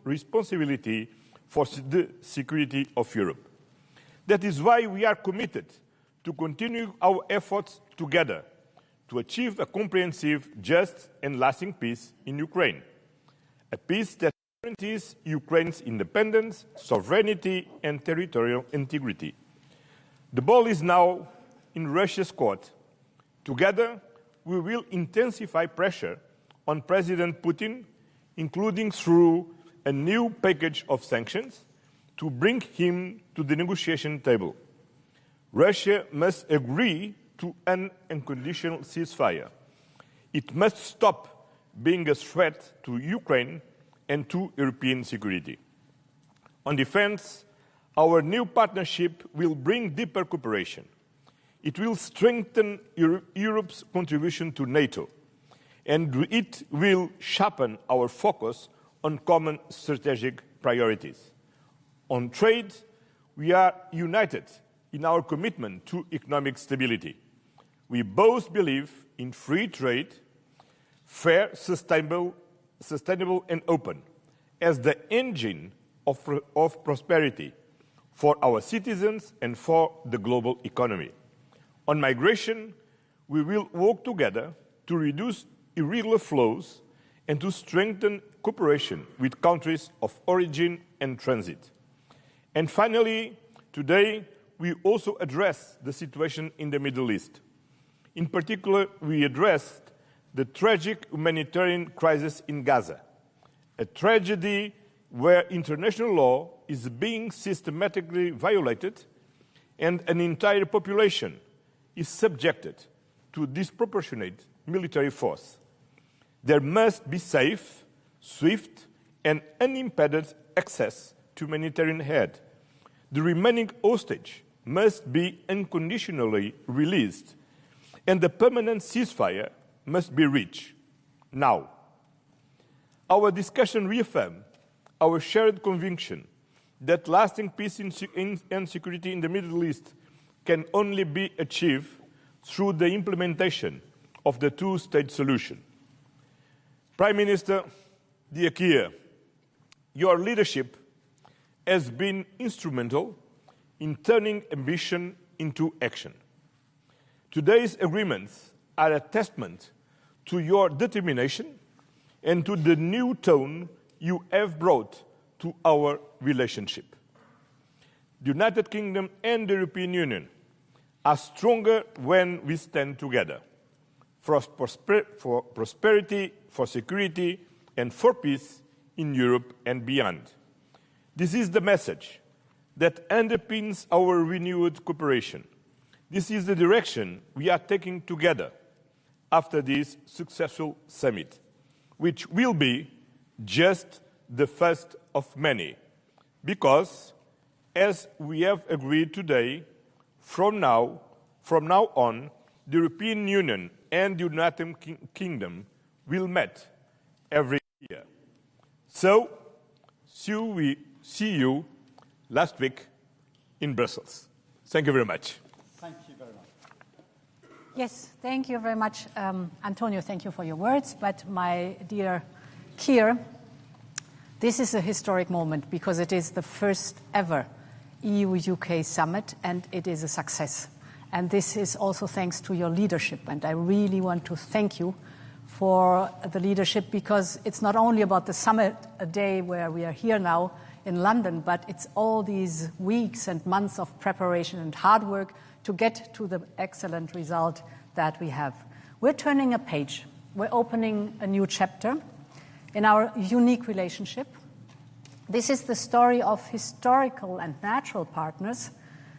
responsibility for the security of Europe. That is why we are committed to continue our efforts together to achieve a comprehensive, just and lasting peace in Ukraine, a peace that guarantees Ukraine's independence, sovereignty and territorial integrity. The ball is now in Russia's court. Together, we will intensify pressure on President Putin, including through a new package of sanctions, to bring him to the negotiation table. Russia must agree to an unconditional ceasefire. It must stop being a threat to Ukraine and to European security. On defense, our new partnership will bring deeper cooperation. It will strengthen Europe's contribution to NATO, and it will sharpen our focus on common strategic priorities. On trade, we are united in our commitment to economic stability. We both believe in free trade, fair, sustainable and open, as the engine of prosperity for our citizens and for the global economy. On migration, we will work together to reduce irregular flows and to strengthen cooperation with countries of origin and transit. And finally, today, we also address the situation in the Middle East. In particular, we addressed the tragic humanitarian crisis in Gaza, a tragedy where international law is being systematically violated and an entire population is subjected to disproportionate military force. There must be safe, swift, and unimpeded access to humanitarian aid. The remaining hostage must be unconditionally released, and the permanent ceasefire must be reached now. Our discussion reaffirmed our shared conviction that lasting peace and security in the Middle East can only be achieved through the implementation of the two-state solution. Prime Minister, dear Keir, your leadership has been instrumental in turning ambition into action. Today's agreements are a testament to your determination and to the new tone you have brought to our relationship. The United Kingdom and the European Union are stronger when we stand together for prosperity, for security, and for peace in Europe and beyond. This is the message that underpins our renewed cooperation. This is the direction we are taking together after this successful summit, which will be just the first of many, because, as we have agreed today, from now on, the European Union and the United Kingdom will meet every year. So, we see you last week in Brussels. Thank you very much. Thank you very much. Yes, thank you very much, Antonio. Thank you for your words. But my dear Keir, this is a historic moment because it is the first ever EU-UK summit, and it is a success. And this is also thanks to your leadership. And I really want to thank you for the leadership, because it's not only about the summit, a day where we are here now in London, but it's all these weeks and months of preparation and hard work to get to the excellent result that we have. We're turning a page. We're opening a new chapter in our unique relationship. This is the story of historical and natural partners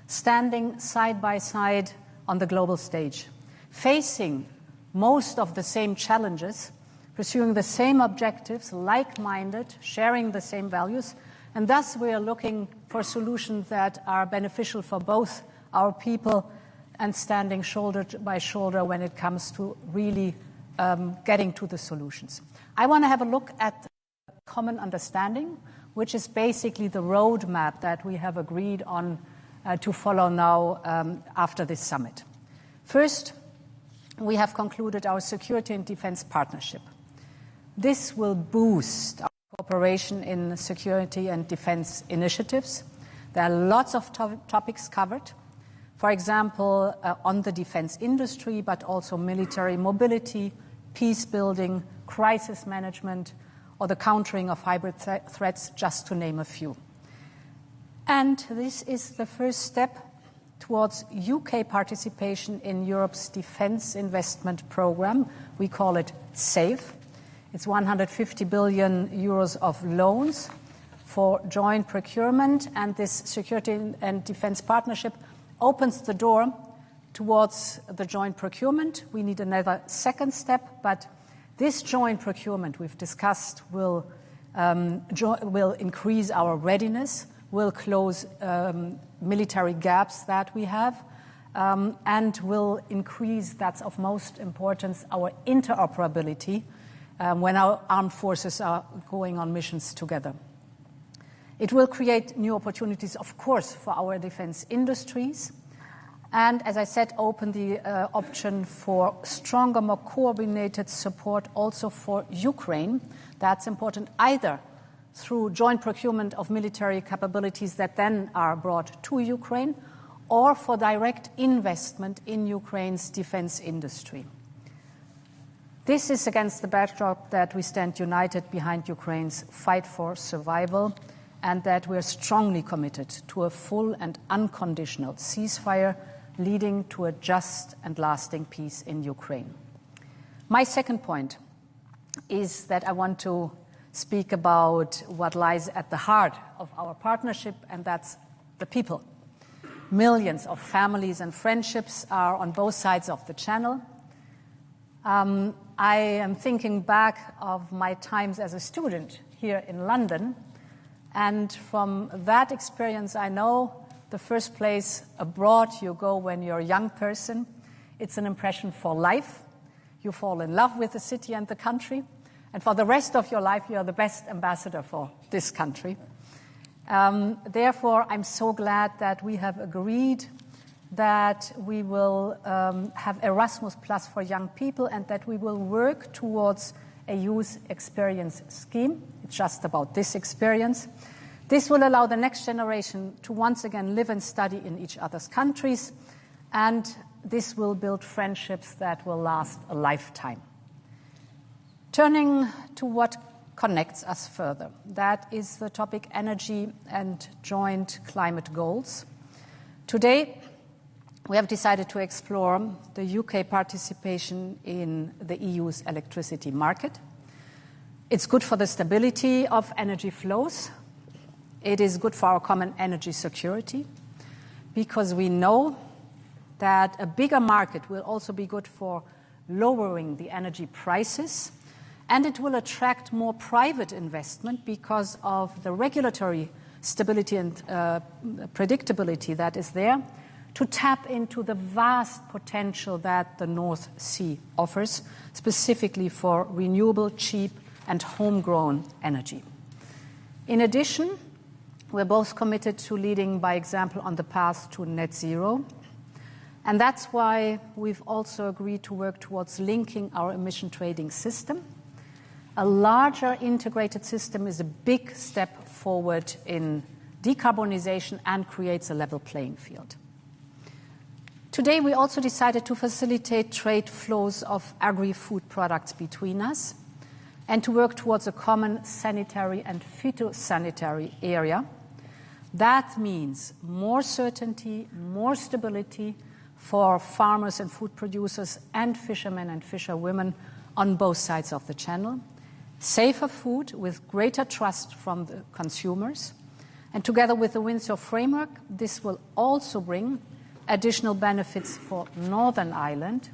standing side by side on the global stage, facing most of the same challenges, pursuing the same objectives, like-minded, sharing the same values, and thus we are looking for solutions that are beneficial for both our people and standing shoulder by shoulder when it comes to really getting to the solutions. I want to have a look at common understanding, which is basically the roadmap that we have agreed on to follow now after this summit. First, we have concluded our security and defense partnership. This will boost our cooperation in security and defense initiatives. There are lots of topics covered. For example, on the defense industry, but also military mobility, peace building, crisis management, or the countering of hybrid threats, just to name a few. And this is the first step towards UK participation in Europe's defense investment program. We call it SAFE. It's 150 billion euros of loans for joint procurement, and this security and defense partnership opens the door towards the joint procurement. We need another second step, but this joint procurement we've discussed will increase our readiness, will close military gaps that we have, and will increase, that's of most importance, our interoperability when our armed forces are going on missions together. It will create new opportunities, of course, for our defense industries, and, as I said, open the option for stronger, more coordinated support also for Ukraine. That's important either through joint procurement of military capabilities that then are brought to Ukraine, or for direct investment in Ukraine's defense industry. This is against the backdrop that we stand united behind Ukraine's fight for survival, and that we are strongly committed to a full and unconditional ceasefire leading to a just and lasting peace in Ukraine. My second point is that I want to speak about what lies at the heart of our partnership, and that's the people. Millions of families and friendships are on both sides of the channel. I am thinking back of my times as a student here in London, and from that experience I know the first place abroad you go when you're a young person, it's an impression for life. You fall in love with the city and the country, and for the rest of your life you are the best ambassador for this country. Therefore, I'm so glad that we have agreed that we will have Erasmus Plus for young people, and that we will work towards a youth experience scheme. It's just about this experience. This will allow the next generation to once again live and study in each other's countries, and this will build friendships that will last a lifetime. Turning to what connects us further, that is the topic energy and joint climate goals. Today, we have decided to explore the UK participation in the EU's electricity market. It's good for the stability of energy flows. It is good for our common energy security, because we know that a bigger market will also be good for lowering the energy prices, and it will attract more private investment because of the regulatory stability and predictability that is there to tap into the vast potential that the North Sea offers, specifically for renewable, cheap, and homegrown energy. In addition, we're both committed to leading by example on the path to net zero. And that's why we've also agreed to work towards linking our emission trading system. A larger integrated system is a big step forward in decarbonization and creates a level playing field. Today, we also decided to facilitate trade flows of agri-food products between us and to work towards a common sanitary and phytosanitary area. That means more certainty, more stability for farmers and food producers and fishermen and fisherwomen on both sides of the channel, safer food with greater trust from the consumers, and together with the Windsor framework, this will also bring additional benefits for Northern Ireland.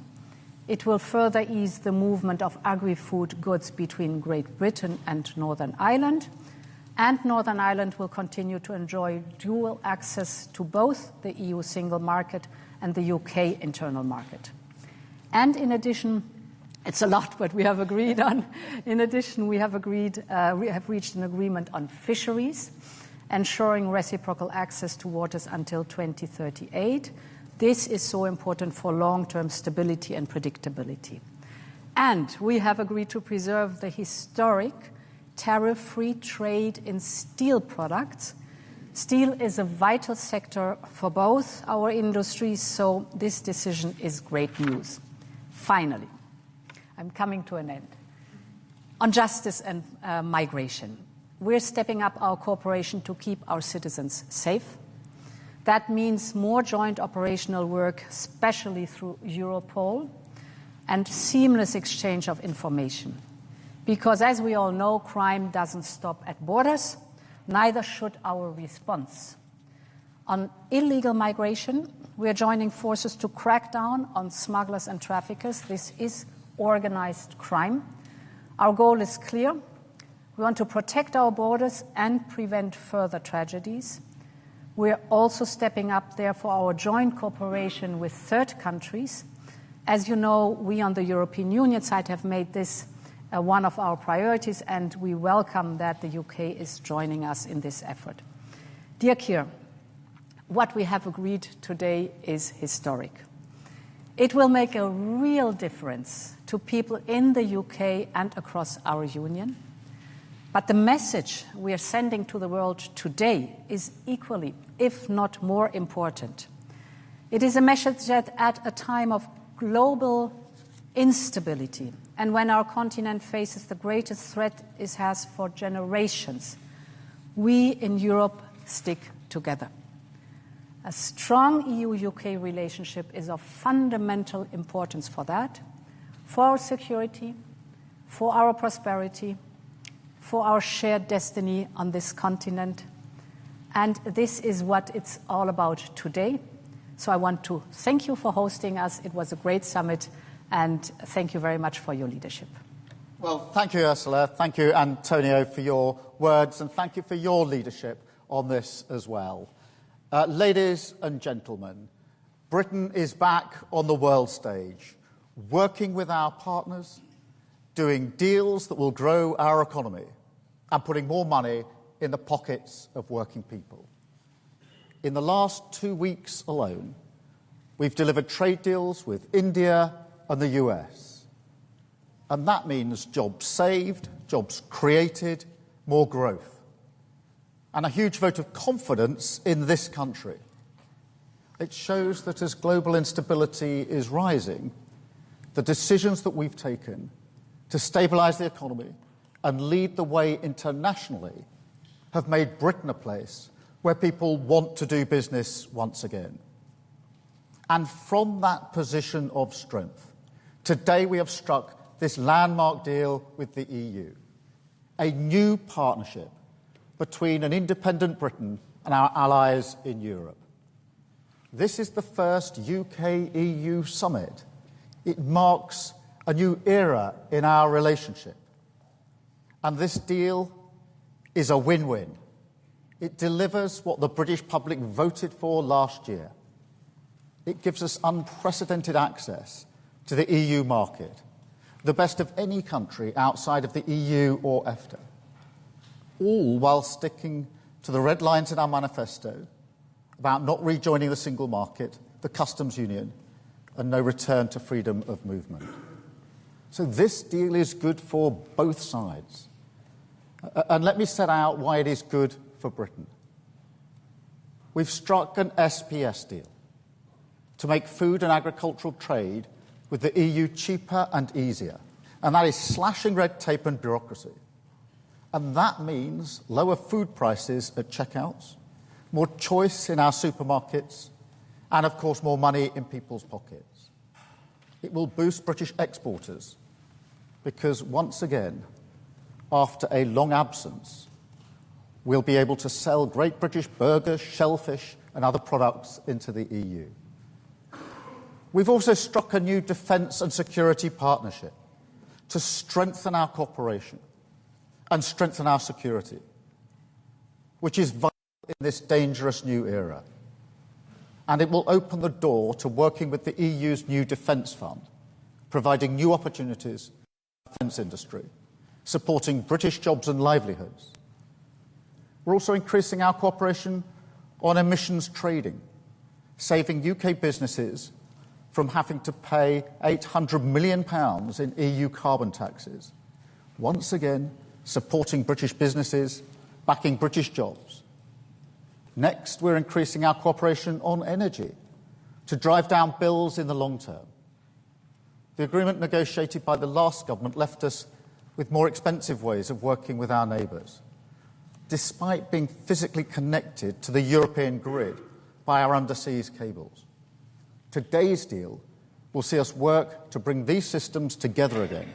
It will further ease the movement of agri-food goods between Great Britain and Northern Ireland, and Northern Ireland will continue to enjoy dual access to both the EU single market and the UK internal market. And in addition, it's a lot, but we have agreed on. In addition, we have reached an agreement on fisheries, ensuring reciprocal access to waters until 2038. This is so important for long-term stability and predictability. And we have agreed to preserve the historic tariff-free trade in steel products. Steel is a vital sector for both our industries, so this decision is great news. Finally, I'm coming to an end. On justice and migration, we're stepping up our cooperation to keep our citizens safe. That means more joint operational work, especially through Europol, and seamless exchange of information. Because as we all know, crime doesn't stop at borders, neither should our response. On illegal migration, we are joining forces to crack down on smugglers and traffickers. This is organized crime. Our goal is clear. We want to protect our borders and prevent further tragedies. We are also stepping up, therefore, our joint cooperation with third countries. As you know, we on the European Union side have made this one of our priorities, and we welcome that the UK is joining us in this effort. Dear Keir, what we have agreed today is historic. It will make a real difference to people in the UK and across our union. But the message we are sending to the world today is equally, if not more important. It is a message that at a time of global instability, and when our continent faces the greatest threat it has for generations, we in Europe stick together. A strong EU-UK relationship is of fundamental importance for that, for our security, for our prosperity, for our shared destiny on this continent. And this is what it's all about today. So I want to thank you for hosting us. It was a great summit. And thank you very much for your leadership. Well, thank you, Ursula. Thank you, Antonio, for your words, and thank you for your leadership on this as well. Ladies and gentlemen, Britain is back on the world stage, working with our partners, doing deals that will grow our economy, and putting more money in the pockets of working people. In the last 2 weeks alone, we've delivered trade deals with India and the US. And that means jobs saved, jobs created, more growth, and a huge vote of confidence in this country. It shows that as global instability is rising, the decisions that we've taken to stabilise the economy and lead the way internationally have made Britain a place where people want to do business once again. And from that position of strength, today we have struck this landmark deal with the EU, a new partnership between an independent Britain and our allies in Europe. This is the first UK-EU summit. It marks a new era in our relationship. And this deal is a win-win. It delivers what the British public voted for last year. It gives us unprecedented access to the EU market, the best of any country outside of the EU or EFTA, all while sticking to the red lines in our manifesto about not rejoining the single market, the customs union, and no return to freedom of movement. So this deal is good for both sides. And let me set out why it is good for Britain. We've struck an SPS deal to make food and agricultural trade with the EU cheaper and easier, and that is slashing red tape and bureaucracy. And that means lower food prices at checkouts, more choice in our supermarkets, and of course more money in people's pockets. It will boost British exporters because once again, after a long absence, we'll be able to sell Great British burgers, shellfish and other products into the EU. We've also struck a new defence and security partnership to strengthen our cooperation and strengthen our security, which is vital in this dangerous new era. And it will open the door to working with the EU's new defence fund, providing new opportunities for the defence industry, supporting British jobs and livelihoods. We're also increasing our cooperation on emissions trading, saving UK businesses from having to pay £800 million in EU carbon taxes, once again supporting British businesses, backing British jobs. Next, we're increasing our cooperation on energy to drive down bills in the long term. The agreement negotiated by the last government left us with more expensive ways of working with our neighbours, despite being physically connected to the European grid by our underseas cables. Today's deal will see us work to bring these systems together again,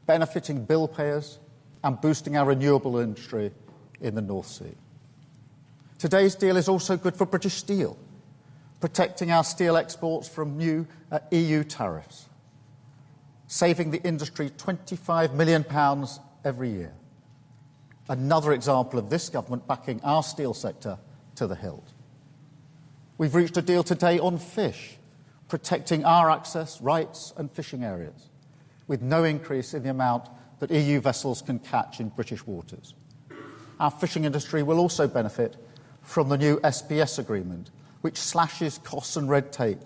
benefiting bill payers and boosting our renewable industry in the North Sea. Today's deal is also good for British steel, protecting our steel exports from new EU tariffs, saving the industry £25 million every year. Another example of this government backing our steel sector to the hilt. We've reached a deal today on fish, protecting our access, rights and fishing areas, with no increase in the amount that EU vessels can catch in British waters. Our fishing industry will also benefit from the new SPS agreement, which slashes costs and red tape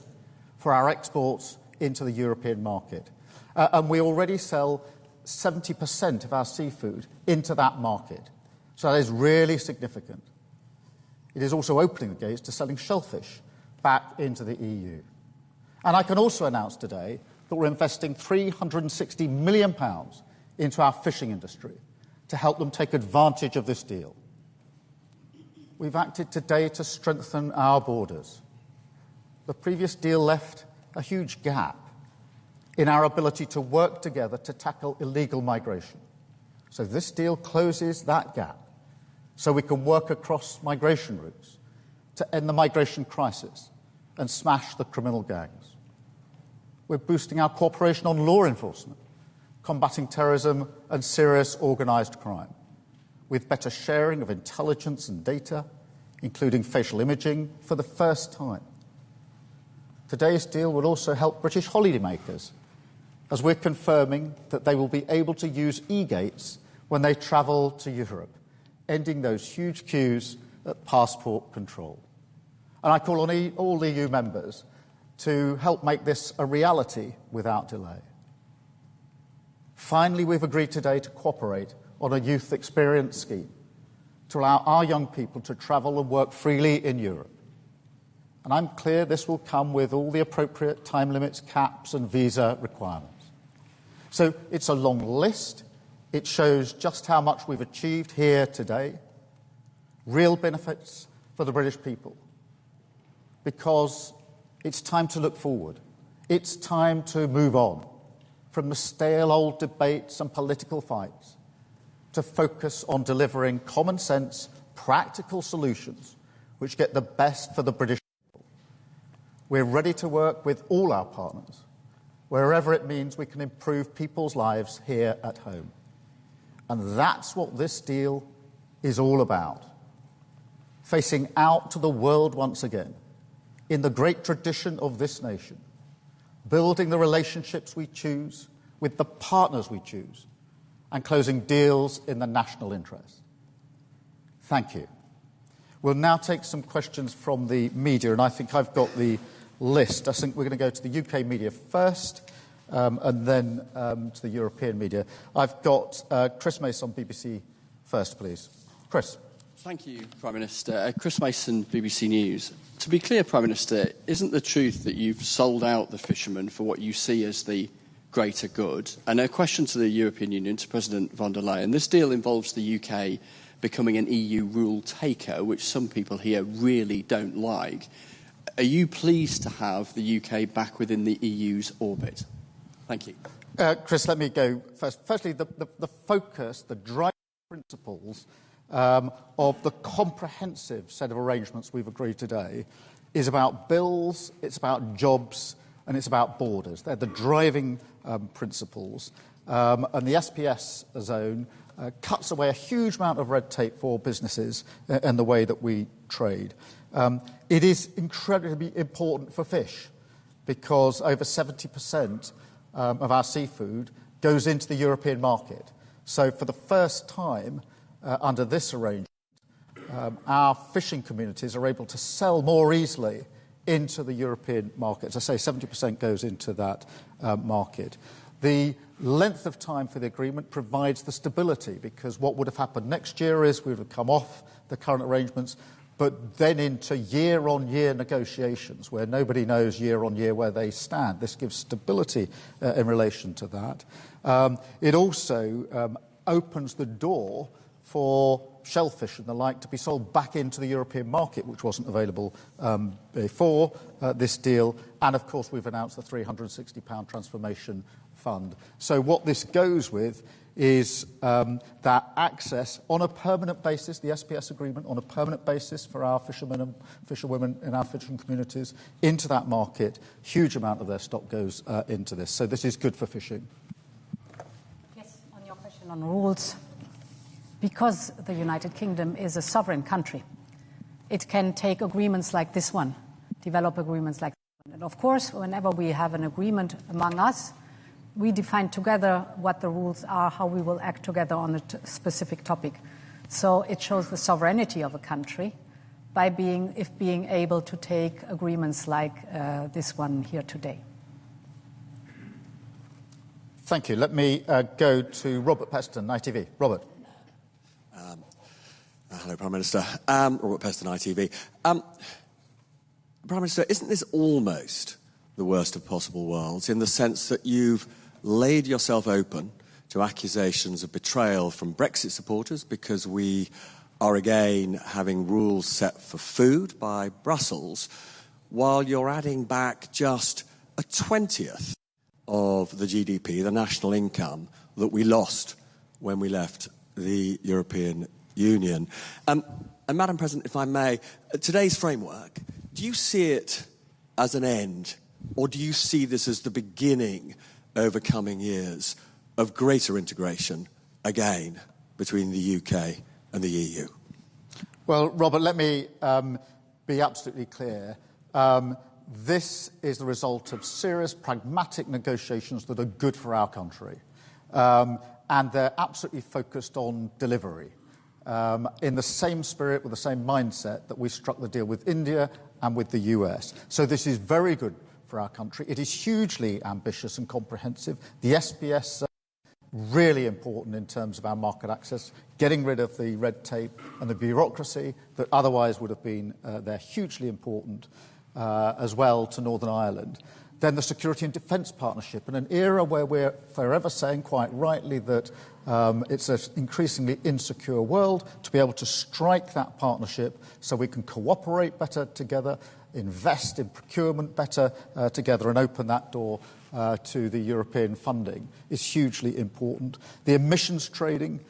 for our exports into the European market. And we already sell 70% of our seafood into that market. So that is really significant. It is also opening the gates to selling shellfish back into the EU. And I can also announce today that we're investing £360 million into our fishing industry to help them take advantage of this deal. We've acted today to strengthen our borders. The previous deal left a huge gap in our ability to work together to tackle illegal migration. So this deal closes that gap so we can work across migration routes to end the migration crisis and smash the criminal gangs. We're boosting our cooperation on law enforcement, combating terrorism and serious organised crime, with better sharing of intelligence and data, including facial imaging, for the first time. Today's deal will also help British holidaymakers, as we're confirming that they will be able to use e-gates when they travel to Europe, ending those huge queues at passport control. And I call on all EU members to help make this a reality without delay. Finally, we've agreed today to cooperate on a youth experience scheme to allow our young people to travel and work freely in Europe. And I'm clear this will come with all the appropriate time limits, caps and visa requirements. So it's a long list. It shows just how much we've achieved here today. Real benefits for the British people. Because it's time to look forward. It's time to move on from the stale old debates and political fights to focus on delivering common sense, practical solutions which get the best for the British people. We're ready to work with all our partners, wherever it means we can improve people's lives here at home. And that's what this deal is all about. Facing out to the world once again, in the great tradition of this nation, building the relationships we choose with the partners we choose, and closing deals in the national interest. Thank you. We'll now take some questions from the media, and I think I've got the list. I think we're going to go to the UK media first, and then to the European media. I've got Chris Mason, BBC first, please. Chris. Thank you, Prime Minister. Chris Mason, BBC News. To be clear, Prime Minister, isn't the truth that you've sold out the fishermen for what you see as the greater good? And a question to the European Union, to President von der Leyen. This deal involves the UK becoming an EU rule taker, which some people here really don't like. Are you pleased to have the UK back within the EU's orbit? Thank you. Chris, let me go first. Firstly, the focus, the driving principles of the comprehensive set of arrangements we've agreed today is about bills, it's about jobs, and it's about borders. They're the driving principles. And the SPS zone cuts away a huge amount of red tape for businesses and the way that we trade. It is incredibly important for fish because over 70% of our seafood goes into the European market. So for the first time under this arrangement, our fishing communities are able to sell more easily into the European market. As I say, 70% goes into that market. The length of time for the agreement provides the stability, because what would have happened next year is we would have come off the current arrangements, but then into year-on-year negotiations where nobody knows year-on-year where they stand. This gives stability in relation to that. It also opens the door for shellfish and the like to be sold back into the European market, which wasn't available before this deal. And, of course, we've announced the £360 transformation fund. So what this goes with is that access on a permanent basis, the SPS agreement on a permanent basis for our fishermen and fisherwomen in our fishing communities into that market. Huge amount of their stock goes into this. So this is good for fishing. Yes, on your question on rules, because the United Kingdom is a sovereign country, it can take agreements like this one, develop agreements like this one. And of course, whenever we have an agreement among us, we define together what the rules are, how we will act together on a specific topic. So it shows the sovereignty of a country by being able to take agreements like this one here today. Thank you. Let me go to Robert Peston, ITV. Robert. Hello, Prime Minister. Robert Peston, ITV. Prime Minister, isn't this almost the worst of possible worlds, in the sense that you've laid yourself open to accusations of betrayal from Brexit supporters because we are again having rules set for food by Brussels, while you're adding back just a 20th of the GDP, the national income, that we lost when we left the European Union. And Madam President, if I may, today's framework, do you see it as an end, or do you see this as the beginning over coming years of greater integration again between the UK and the EU? Well, Robert, let me be absolutely clear. This is the result of serious, pragmatic negotiations that are good for our country. And they're absolutely focused on delivery. In the same spirit, with the same mindset that we struck the deal with India and with the US. So this is very good for our country. It is hugely ambitious and comprehensive. The SPS really important in terms of our market access, getting rid of the red tape and the bureaucracy that otherwise would have been there. Hugely important as well to Northern Ireland. Then the security and defence partnership, in an era where we're forever saying, quite rightly, that it's an increasingly insecure world, to be able to strike that partnership so we can cooperate better together, invest in procurement better together, and open that door to the European funding is hugely important. The emissions trading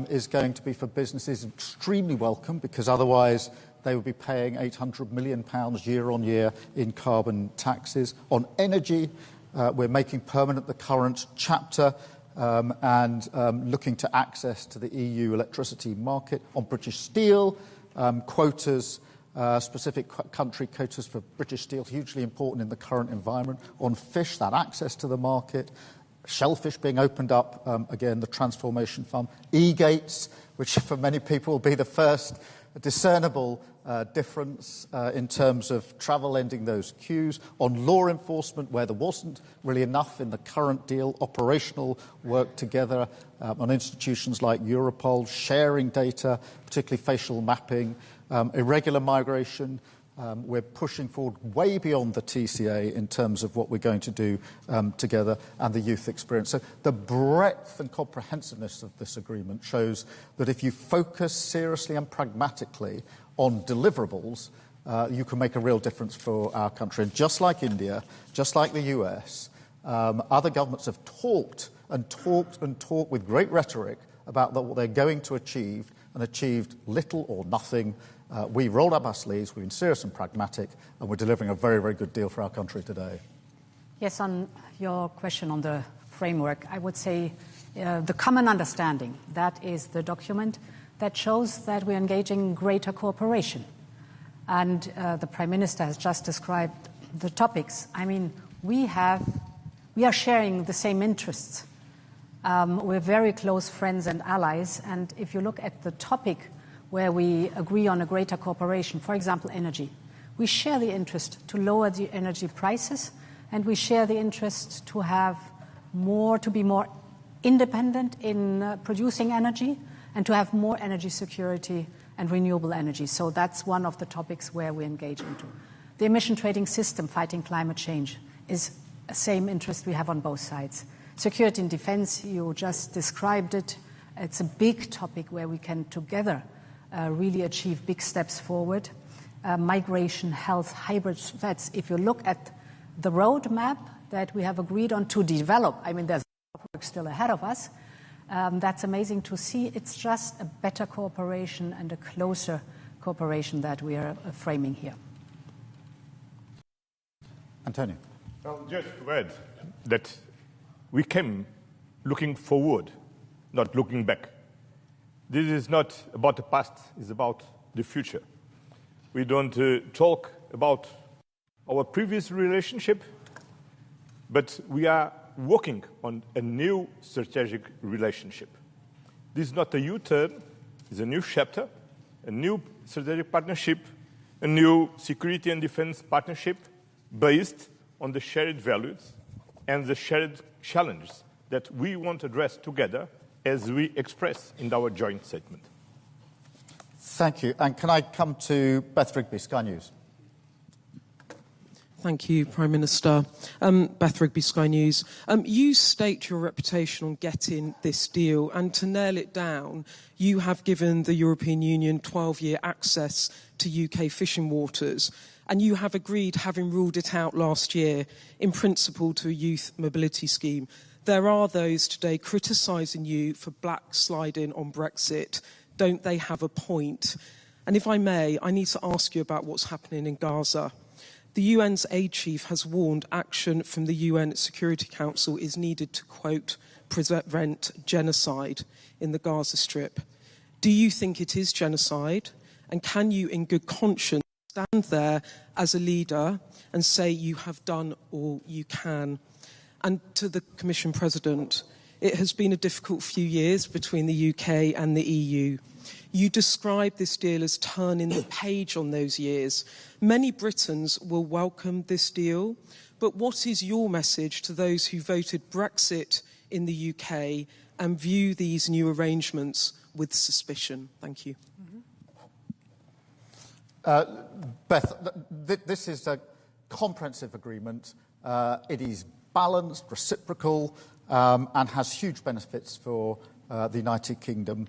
is going to be, for businesses, extremely welcome, because otherwise they would be paying £800 million year on year in carbon taxes. On energy, we're making permanent the current chapter and looking to access to the EU electricity market. On British steel, quotas, specific country quotas for British steel, hugely important in the current environment. On fish, that access to the market. Shellfish being opened up, again, the transformation fund. E-gates, which for many people will be the first discernible difference in terms of travel ending those queues. On law enforcement, where there wasn't really enough in the current deal, operational work together on institutions like Europol, sharing data, particularly facial mapping, irregular migration. We're pushing forward way beyond the TCA in terms of what we're going to do together, and the youth experience. So the breadth and comprehensiveness of this agreement shows that if you focus seriously and pragmatically on deliverables, you can make a real difference for our country. And just like India, just like the US, other governments have talked and talked and talked with great rhetoric about what they're going to achieve, and achieved little or nothing. We rolled up our sleeves, we've been serious and pragmatic, and we're delivering a very, very good deal for our country today. Yes, on your question on the framework, I would say the common understanding, that is the document that shows that we're engaging in greater cooperation. And the Prime Minister has just described the topics. I mean, we are sharing the same interests. We're very close friends and allies, and if you look at the topic where we agree on a greater cooperation, for example, energy, we share the interest to lower the energy prices, and we share the interest to have to be more independent in producing energy and to have more energy security and renewable energy. So that's one of the topics where we engage into. The emission trading system, fighting climate change, is the same interest we have on both sides. Security and defense, you just described it. It's a big topic where we can together really achieve big steps forward. Migration, health, hybrid threats. If you look at the roadmap that we have agreed on to develop, I mean, there's work still ahead of us. That's amazing to see. It's just a better cooperation and a closer cooperation that we are framing here. Antonio. Well, just to add that we came looking forward, not looking back. This is not about the past, it's about the future. We don't talk about our previous relationship, but we are working on a new strategic relationship. This is not a U-turn, it's a new chapter, a new strategic partnership, a new security and defense partnership based on the shared values and the shared challenges that we want to address together as we express in our joint statement. Thank you. And can I come to Beth Rigby, Sky News? Thank you, Prime Minister. Beth Rigby, Sky News. You staked your reputation on getting this deal, and to nail it down, you have given the European Union 12-year access to UK fishing waters, and you have agreed, having ruled it out last year, in principle to a youth mobility scheme. There are those today criticising you for backsliding on Brexit. Don't they have a point? And if I may, I need to ask you about what's happening in Gaza. The UN's aid chief has warned action from the UN Security Council is needed to, quote, prevent genocide in the Gaza Strip. Do you think it is genocide? And can you, in good conscience, stand there as a leader and say you have done all you can? And to the Commission President, it has been a difficult few years between the UK and the EU. You describe this deal as turning the page on those years. Many Britons will welcome this deal, but what is your message to those who voted Brexit in the UK and view these new arrangements with suspicion? Thank you. Beth, this is a comprehensive agreement. It is balanced, reciprocal, and has huge benefits for the United Kingdom,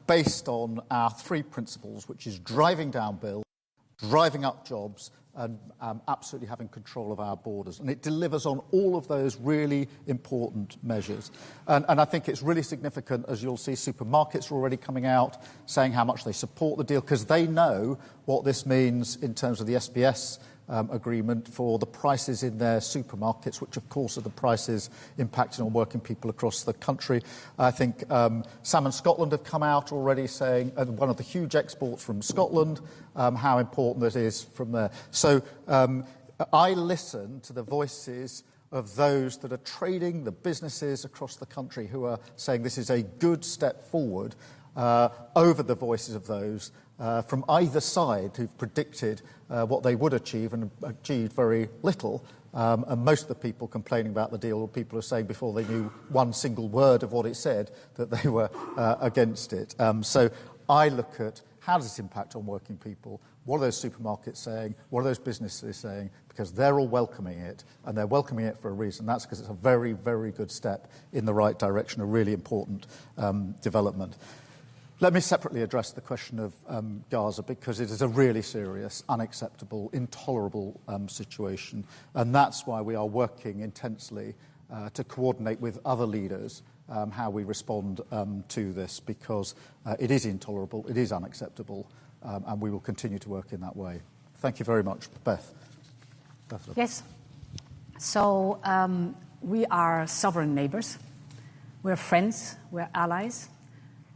based on our three principles, which is driving down bills, driving up jobs, and absolutely having control of our borders. And it delivers on all of those really important measures. And I think it's really significant, as you'll see, supermarkets are already coming out saying how much they support the deal, because they know what this means in terms of the SBS agreement for the prices in their supermarkets, which of course are the prices impacting on working people across the country. I think Salmon Scotland have come out already saying, one of the huge exports from Scotland, how important it is from there. So I listen to the voices of those that are trading, the businesses across the country who are saying this is a good step forward over the voices of those from either side who've predicted what they would achieve and achieved very little. And most of the people complaining about the deal were people who are saying before they knew one single word of what it said that they were against it. So I look at how does this impact on working people? What are those supermarkets saying? What are those businesses saying? Because they're all welcoming it, and they're welcoming it for a reason. That's because it's a very, very good step in the right direction, a really important development. Let me separately address the question of Gaza, because it is a really serious, unacceptable, intolerable situation. And that's why we are working intensely to coordinate with other leaders how we respond to this, because it is intolerable, it is unacceptable, and we will continue to work in that way. Thank you very much. Beth. Yes. So we are sovereign neighbours. We're friends. We're allies.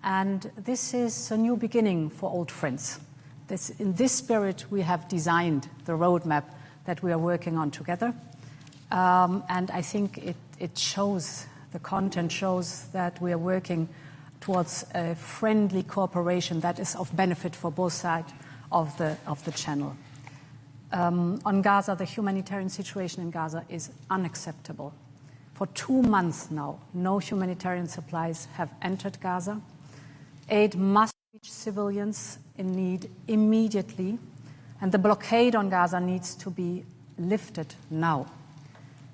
And this is a new beginning for old friends. In this spirit, we have designed the roadmap that we are working on together. And I think it shows, the content shows that we are working towards a friendly cooperation that is of benefit for both sides of the channel. On Gaza, the humanitarian situation in Gaza is unacceptable. For 2 months now, no humanitarian supplies have entered Gaza. Aid must reach civilians in need immediately, and the blockade on Gaza needs to be lifted now,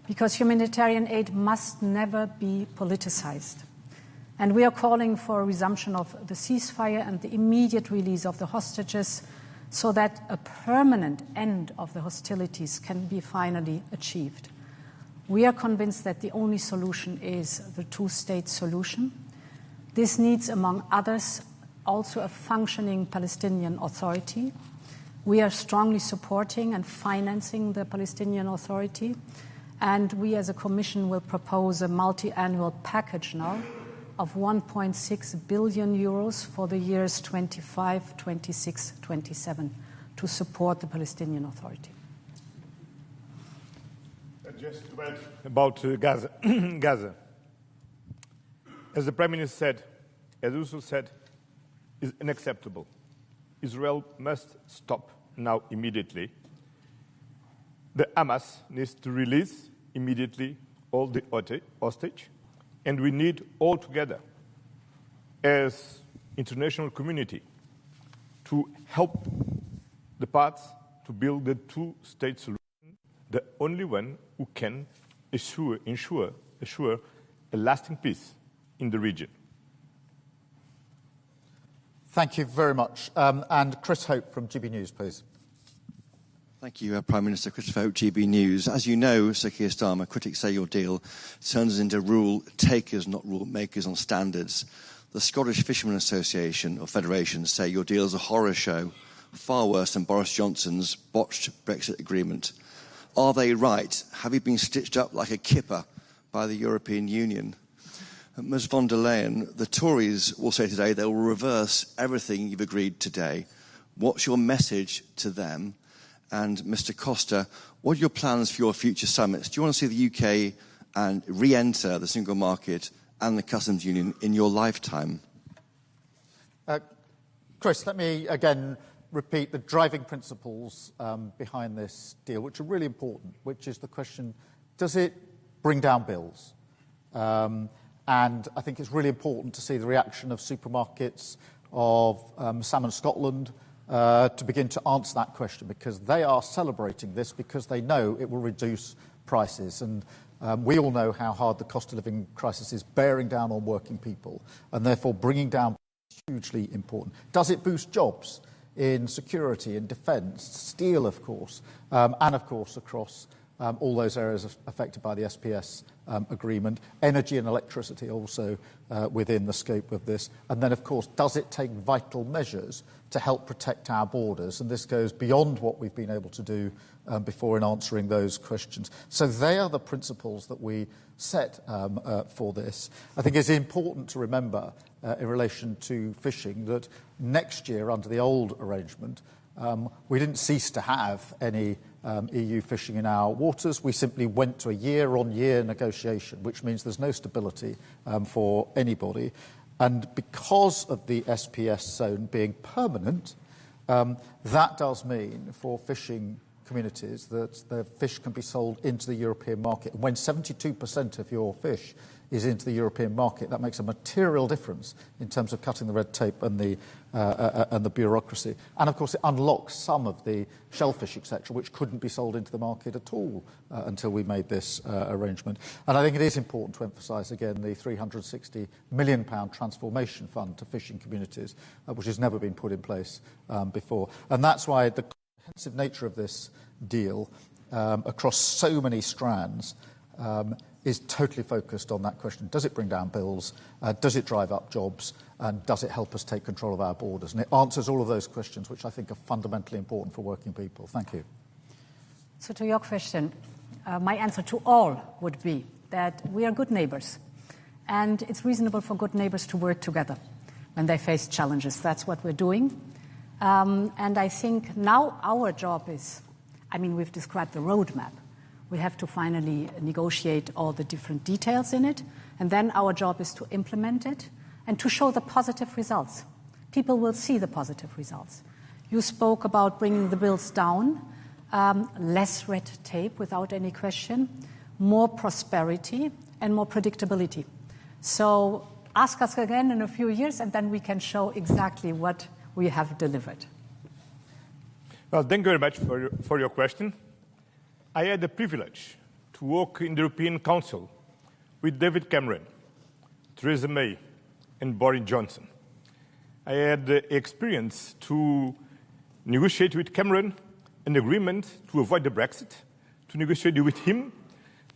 because humanitarian aid must never be politicized. And we are calling for a resumption of the ceasefire and the immediate release of the hostages so that a permanent end of the hostilities can be finally achieved. We are convinced that the only solution is the two-state solution. This needs, among others, also a functioning Palestinian Authority. We are strongly supporting and financing the Palestinian Authority, and we as a Commission will propose a multi-annual package now of 1.6 billion euros for the years 25, 26, 27 to support the Palestinian Authority. Just to add about Gaza. Gaza. As the Prime Minister said, as Ursula said, is unacceptable. Israel must stop now immediately. The Hamas needs to release immediately all the hostage, and we need all together, as international community, to help the parts to build the two-state solution, the only one who can ensure a lasting peace in the region. Thank you very much. And Chris Hope from GB News, please. Thank you, Prime Minister. Christopher Hope, GB News. As you know, Sir Keir Starmer, critics say your deal turns us into rule takers, not rule makers on standards. The Scottish Fishermen Association, or Federation, say your deal is a horror show, far worse than Boris Johnson's botched Brexit agreement. Are they right? Have you been stitched up like a kipper by the European Union? Ms von der Leyen, the Tories will say today they will reverse everything you've agreed today. What's your message to them? And Mr Costa, what are your plans for your future summits? Do you want to see the UK and re-enter the single market and the customs union in your lifetime? Chris, let me again repeat the driving principles behind this deal, which are really important, which is the question, does it bring down bills? And I think it's really important to see the reaction of supermarkets, of Salmon Scotland, to begin to answer that question, because they are celebrating this because they know it will reduce prices. And we all know how hard the cost of living crisis is bearing down on working people, and therefore bringing down is hugely important. Does it boost jobs in security, in defence, steel, of course, and, of course, across all those areas affected by the SPS agreement, energy and electricity also within the scope of this. And then, of course, does it take vital measures to help protect our borders? And this goes beyond what we've been able to do before in answering those questions. So they are the principles that we set for this. I think it's important to remember in relation to fishing that next year, under the old arrangement, we didn't cease to have any EU fishing in our waters. We simply went to a year-on-year negotiation, which means there's no stability for anybody. And because of the SPS zone being permanent, that does mean for fishing communities that the fish can be sold into the European market. When 72% of your fish is into the European market, that makes a material difference in terms of cutting the red tape and the bureaucracy. And, of course, it unlocks some of the shellfish, etc., which couldn't be sold into the market at all until we made this arrangement. And I think it is important to emphasise, again, the £360 million transformation fund to fishing communities, which has never been put in place before. And that's why the comprehensive nature of this deal across so many strands is totally focused on that question. Does it bring down bills? Does it drive up jobs? And does it help us take control of our borders? And it answers all of those questions, which I think are fundamentally important for working people. Thank you. So to your question, my answer to all would be that we are good neighbours. And it's reasonable for good neighbours to work together when they face challenges. That's what we're doing. And I think now our job is, we've described the roadmap. We have to finally negotiate all the different details in it, and then our job is to implement it and to show the positive results. People will see the positive results. You spoke about bringing the bills down, less red tape without any question, more prosperity, and more predictability. So ask us again in a few years, and then we can show exactly what we have delivered. Well, thank you very much for your question. I had the privilege to work in the European Council with David Cameron, Theresa May, and Boris Johnson. I had the experience to negotiate with Cameron an agreement to avoid the Brexit, to negotiate with him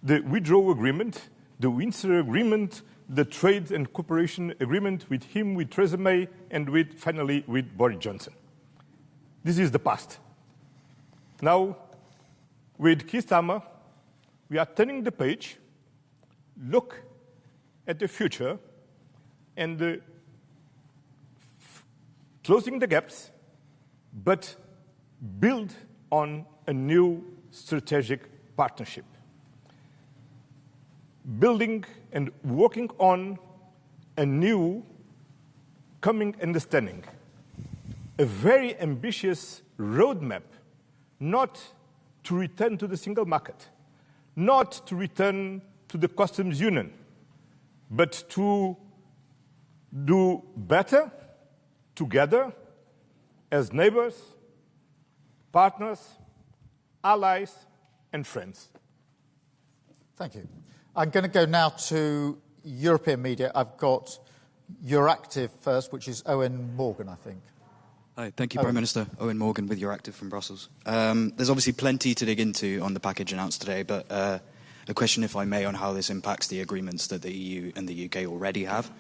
the withdrawal agreement, the Windsor Agreement, the trade and cooperation agreement with him, with Theresa May, and finally with Boris Johnson. This is the past. Now, with Keir Starmer, we are turning the page, look at the future, and closing the gaps, but build on a new strategic partnership. Building and working on a new common understanding, a very ambitious roadmap, not to return to the single market, not to return to the customs union, but to do better together as neighbors, partners, allies, and friends. Thank you. I'm going to go now to European media. I've got Euractiv first, which is Owen Morgan, I think. Hi, thank you, Prime Minister. Owen Morgan with Euractiv from Brussels. There's obviously plenty to dig into on the package announced today, but a question, if I may, on how this impacts the agreements that the EU and the UK already have.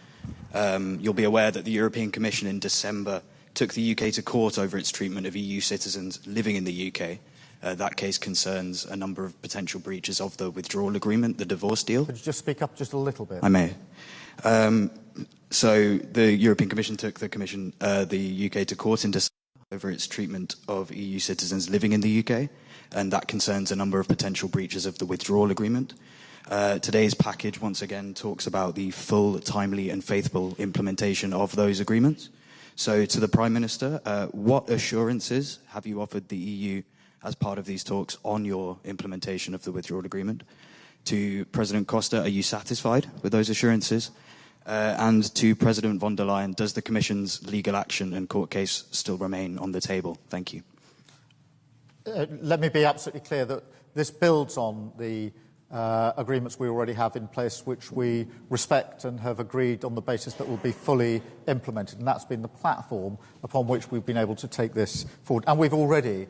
You'll be aware that the European Commission in December took the UK to court over its treatment of EU citizens living in the UK. That case concerns a number of potential breaches of the withdrawal agreement, the divorce deal. Could you just speak up just a little bit? I may. So the European Commission took the UK to court in December over its treatment of EU citizens living in the UK, and that concerns a number of potential breaches of the withdrawal agreement. Today's package once again talks about the full, timely and faithful implementation of those agreements. So to the Prime Minister, what assurances have you offered the EU as part of these talks on your implementation of the withdrawal agreement? To President Costa, are you satisfied with those assurances? And to President von der Leyen, does the Commission's legal action and court case still remain on the table? Thank you. Let me be absolutely clear that this builds on the agreements we already have in place, which we respect and have agreed on the basis that will be fully implemented. And that's been the platform upon which we've been able to take this forward. And we've already,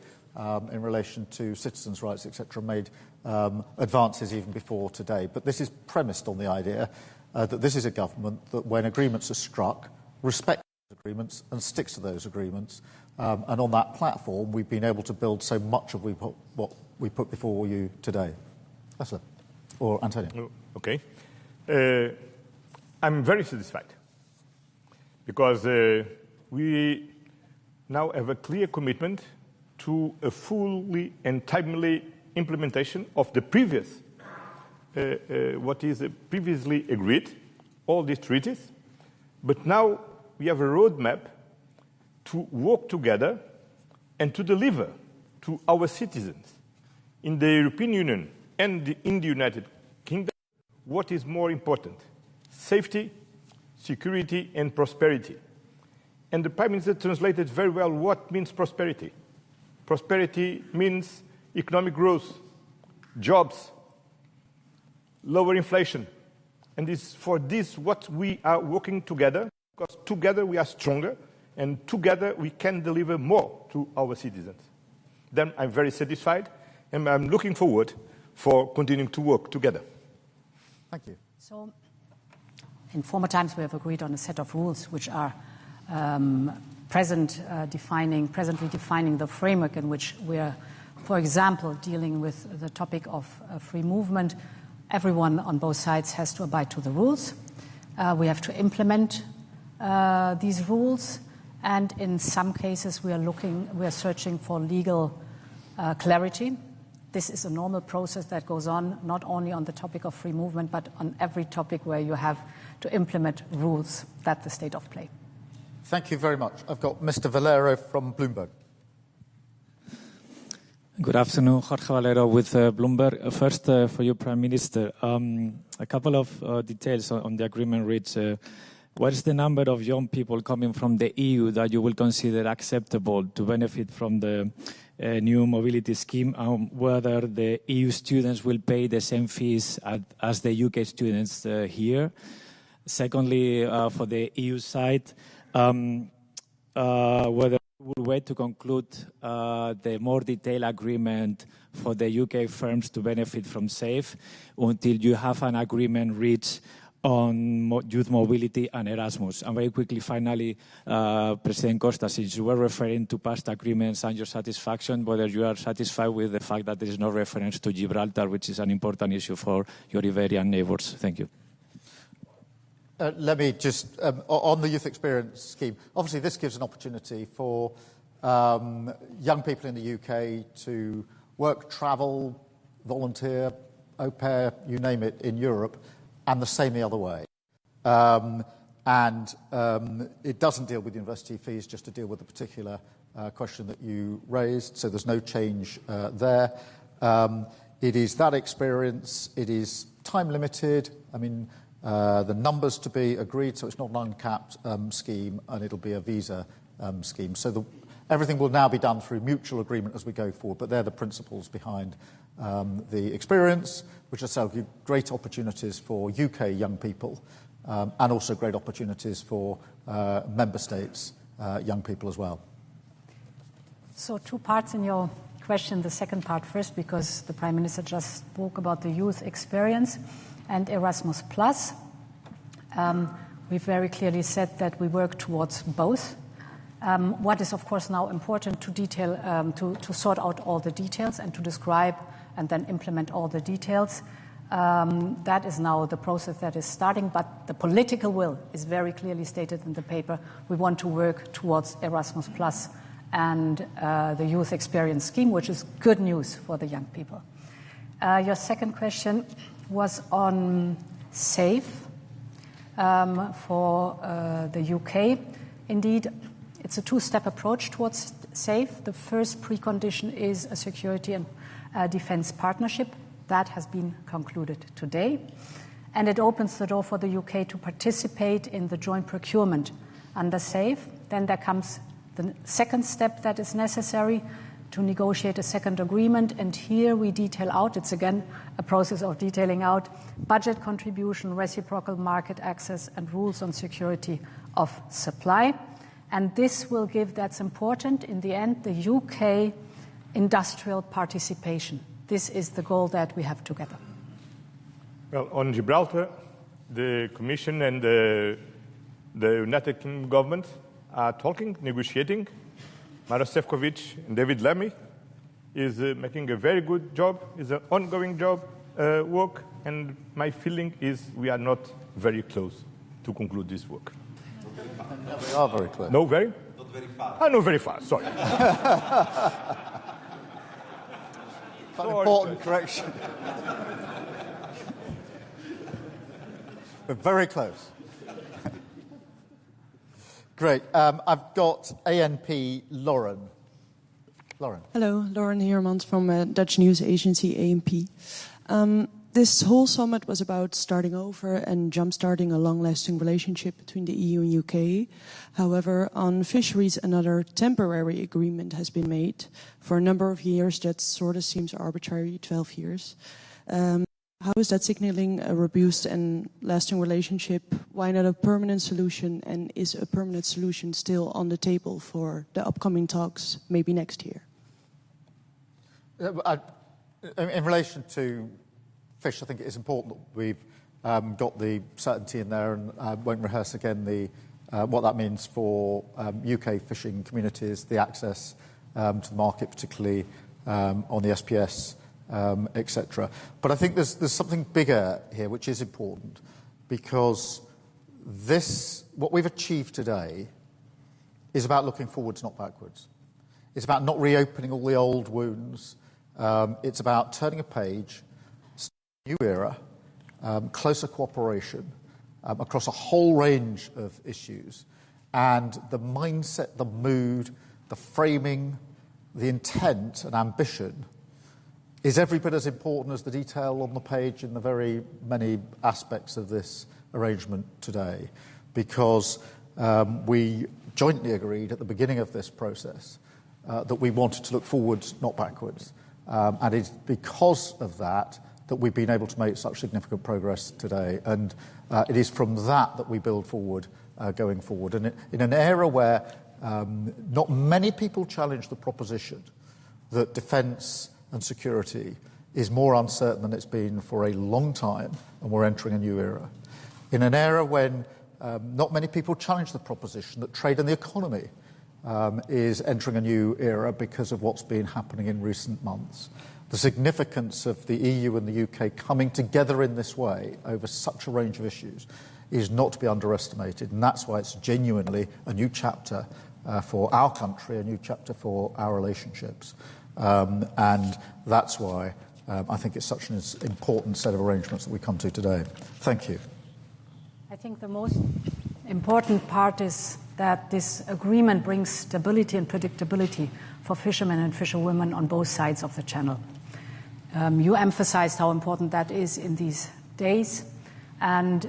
in relation to citizens' rights, etc., made advances even before today. But this is premised on the idea that this is a government that, when agreements are struck, respects those agreements and sticks to those agreements. And on that platform, we've been able to build so much of what we put before you today. Ursula, or Antonio. Okay. I'm very satisfied because we now have a clear commitment to a fully and timely implementation of the previous, what is previously agreed, all these treaties. But now we have a roadmap to work together and to deliver to our citizens in the European Union and in the United Kingdom what is more important: safety, security, and prosperity. And the Prime Minister translated very well what means prosperity. Prosperity means economic growth, jobs, lower inflation. And it's for this what we are working together, because together we are stronger, and together we can deliver more to our citizens. Then I'm very satisfied, and I'm looking forward for continuing to work together. Thank you. So, in former times we have agreed on a set of rules which are presently defining the framework in which we are, for example, dealing with the topic of free movement. Everyone on both sides has to abide to the rules. We have to implement these rules, and in some cases we are searching for legal clarity. This is a normal process that goes on not only on the topic of free movement, but on every topic where you have to implement rules. That's the state of play. Thank you very much. I've got Mr. Valero from Bloomberg. Good afternoon, Jorge Valero with Bloomberg. First, for you, Prime Minister, a couple of details on the agreement reached. What is the number of young people coming from the EU that you will consider acceptable to benefit from the new mobility scheme, and whether the EU students will pay the same fees as the UK students here? Secondly, for the EU side, whether we will wait to conclude the more detailed agreement for the UK firms to benefit from SAFE until you have an agreement reached on youth mobility and Erasmus. And very quickly, finally, President Costa, since you were referring to past agreements and your satisfaction, whether you are satisfied with the fact that there is no reference to Gibraltar, which is an important issue for your Iberian neighbours. Thank you. Let me just, on the youth experience scheme, obviously this gives an opportunity for young people in the UK to work, travel, volunteer, au pair, you name it, in Europe, and the same the other way. It doesn't deal with university fees, just to deal with the particular question that you raised, so there's no change there. It is that experience, it is time limited. I mean, the numbers to be agreed, so it's not an uncapped scheme, and it'll be a visa scheme. So everything will now be done through mutual agreement as we go forward, but they're the principles behind the experience, which will give great opportunities for UK young people and also great opportunities for member states' young people as well. So 2 parts in your question. The second part first, because the Prime Minister just spoke about the youth experience and Erasmus+. We've very clearly said that we work towards both. What is, of course, now important to detail, to sort out all the details and to describe and then implement all the details. That is now the process that is starting, but the political will is very clearly stated in the paper. We want to work towards Erasmus+ and the youth experience scheme, which is good news for the young people. Your second question was on SAFE for the UK. Indeed, it's a 2-step approach towards SAFE. The first precondition is a security and defence partnership. That has been concluded today. And it opens the door for the UK to participate in the joint procurement under SAFE. Then there comes the second step that is necessary to negotiate a second agreement. And here we detail out, it's again a process of detailing out, budget contribution, reciprocal market access, and rules on security of supply. And this will give, that's important, in the end, the UK industrial participation. This is the goal that we have together. Well, on Gibraltar, the Commission and the United Kingdom government are talking, negotiating. Maros Sefcovic and David Lammy is making a very good job. It's an ongoing job, work, and my feeling is we are not very close to conclude this work. No, we are very close. No, very? Not very fast. Ah, no, very fast, sorry. An important correction. We're very close. Great. I've got ANP Lauren. Lauren. Hello, Lauren Heermans from Dutch news agency ANP. This whole summit was about starting over and jump-starting a long-lasting relationship between the EU and UK. However, on fisheries, another temporary agreement has been made for a number of years that sort of seems arbitrary, 12 years. How is that signaling a robust and lasting relationship? Why not a permanent solution? And is a permanent solution still on the table for the upcoming talks, maybe next year? In relation to fish, I think it is important that we've got the certainty in there, and I won't rehearse again what that means for UK fishing communities, the access to the market, particularly on the SPS, etc. But I think there's something bigger here which is important, because what we've achieved today is about looking forwards, not backwards. It's about not reopening all the old wounds. It's about turning a page, a new era, closer cooperation across a whole range of issues, and the mindset, the mood, the framing, the intent and ambition is every bit as important as the detail on the page in the very many aspects of this arrangement today, because we jointly agreed at the beginning of this process that we wanted to look forwards, not backwards. And it's because of that that we've been able to make such significant progress today. And it is from that we build forward going forward. And in an era where not many people challenge the proposition that defence and security is more uncertain than it's been for a long time, and we're entering a new era. In an era when not many people challenge the proposition that trade and the economy is entering a new era because of what's been happening in recent months. The significance of the EU and the UK coming together in this way over such a range of issues is not to be underestimated, and that's why it's genuinely a new chapter for our country, a new chapter for our relationships. And that's why I think it's such an important set of arrangements that we come to today. Thank you. I think the most important part is that this agreement brings stability and predictability for fishermen and fisherwomen on both sides of the channel. You emphasized how important that is in these days. And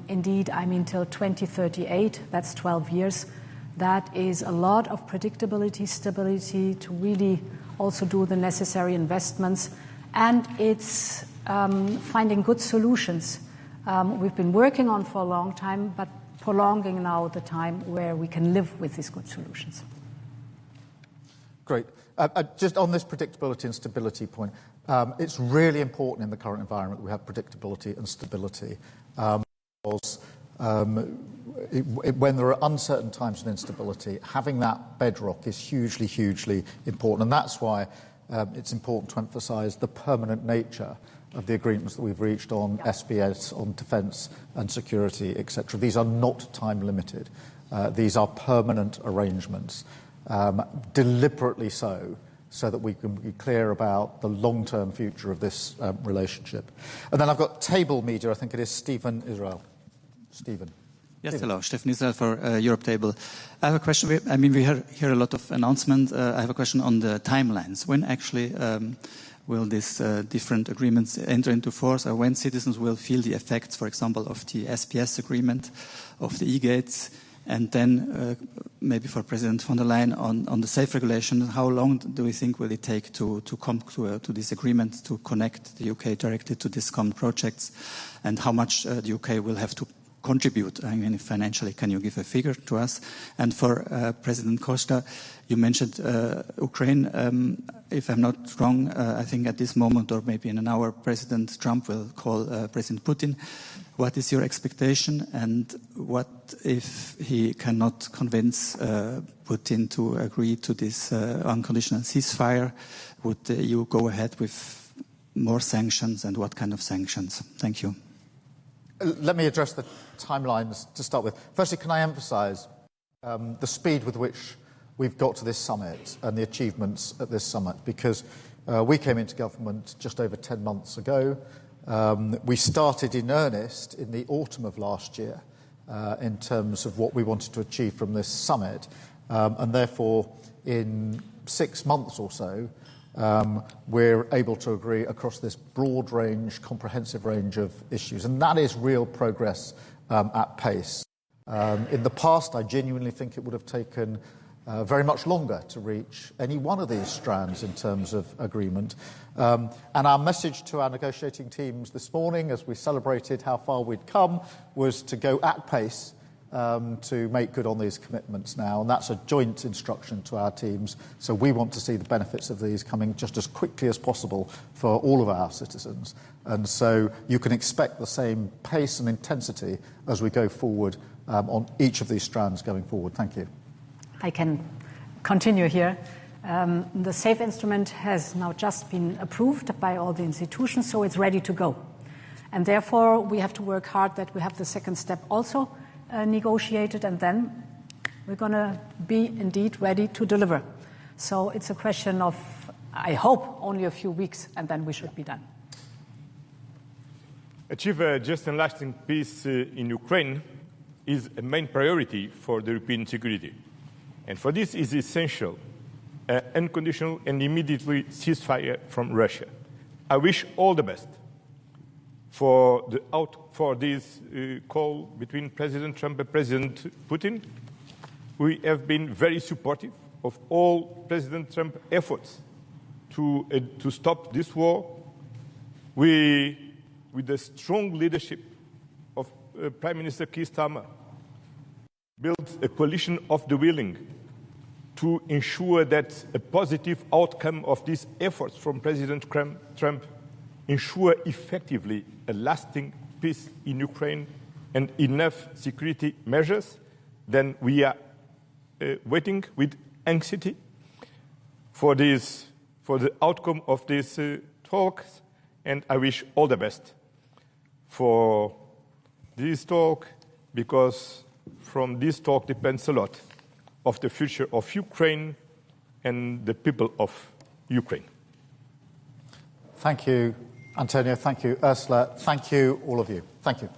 indeed, I mean, till 2038, that's 12 years. That is a lot of predictability, stability to really also do the necessary investments. And it's finding good solutions we've been working on for a long time, but prolonging now the time where we can live with these good solutions. Great. Just on this predictability and stability point, it's really important in the current environment that we have predictability and stability. Because when there are uncertain times and instability, having that bedrock is hugely, hugely important. And that's why it's important to emphasise the permanent nature of the agreements that we've reached on SBS, on defence and security, etc. These are not time-limited. These are permanent arrangements, deliberately so that we can be clear about the long-term future of this relationship. And then I've got Table Media, I think it is Stephen Israel. Stephen. Yes, hello. Stephen Israel for Europe Table. I have a question. I mean, we hear a lot of announcements. I have a question on the timelines. When actually will these different agreements enter into force, or when citizens will feel the effects, for example, of the SPS agreement, of the e-gates, and then maybe for President von der Leyen on the safe regulation, how long do we think will it take to come to this agreement to connect the UK directly to these common projects, and how much the UK will have to contribute? I mean, financially, can you give a figure to us? And for President Costa, you mentioned Ukraine. If I'm not wrong, I think at this moment, or maybe in an hour, President Trump will call President Putin. What is your expectation, and what if he cannot convince Putin to agree to this unconditional ceasefire? Would the EU go ahead with more sanctions, and what kind of sanctions? Thank you. Let me address the timelines to start with. Firstly, can I emphasise the speed with which we've got to this summit and the achievements at this summit, because we came into government just over 10 months ago. We started in earnest in the autumn of last year in terms of what we wanted to achieve from this summit. And therefore, in 6 months or so, we're able to agree across this broad range, comprehensive range of issues. And that is real progress at pace. In the past, I genuinely think it would have taken very much longer to reach any one of these strands in terms of agreement. And our message to our negotiating teams this morning, as we celebrated how far we'd come, was to go at pace to make good on these commitments now. And that's a joint instruction to our teams. So we want to see the benefits of these coming just as quickly as possible for all of our citizens. And so you can expect the same pace and intensity as we go forward on each of these strands going forward. Thank you. I can continue here. The SAFE instrument has now just been approved by all the institutions, so it's ready to go. And therefore, we have to work hard that we have the second step also negotiated, and then we're going to be indeed ready to deliver. So it's a question of, I hope, only a few weeks, and then we should be done. Achieve a just and lasting peace in Ukraine is a main priority for the European security. And for this, it is essential unconditional and immediately ceasefire from Russia. I wish all the best for this call between President Trump and President Putin. We have been very supportive of all President Trump's efforts to stop this war. With the strong leadership of Prime Minister Keir Starmer, built a coalition of the willing to ensure that a positive outcome of these efforts from President Trump ensure effectively a lasting peace in Ukraine and enough security measures. Then we are waiting with anxiety for the outcome of these talks, and I wish all the best for this talk, because from this talk depends a lot of the future of Ukraine and the people of Ukraine. Thank you, Antonio. Thank you, Ursula. Thank you, all of you. Thank you.